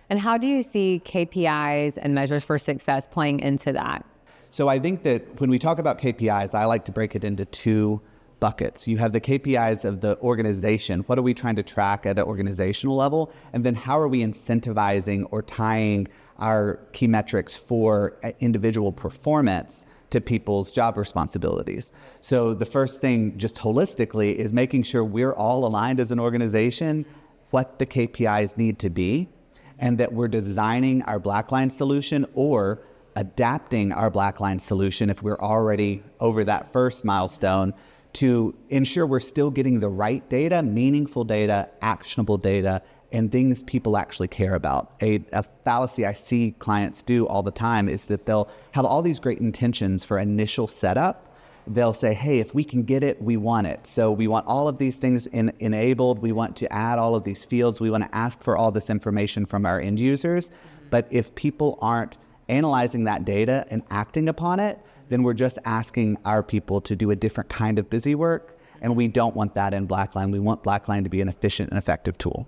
And how do you see KPIs and measures for success playing into that? So I think that when we talk about KPIs, I like to break it into two buckets. You have the KPIs of the organization. What are we trying to track at an organizational level? And then how are we incentivizing or tying our key metrics for individual performance to people's job responsibilities? So the first thing, just holistically, is making sure we're all aligned as an organization what the KPIs need to be, and that we're designing our BlackLine solution or adapting our BlackLine solution if we're already over that first milestone to ensure we're still getting the right data, meaningful data, actionable data, and things people actually care about. A fallacy I see clients do all the time is that they'll have all these great intentions for initial setup. They'll say, hey, if we can get it, we want it. So we want all of these things enabled. We want to add all of these fields. We want to ask for all this information from our end users. But if people aren't analyzing that data and acting upon it, then we're just asking our people to do a different kind of busy work. And we don't want that in BlackLine. We want BlackLine to be an efficient and effective tool.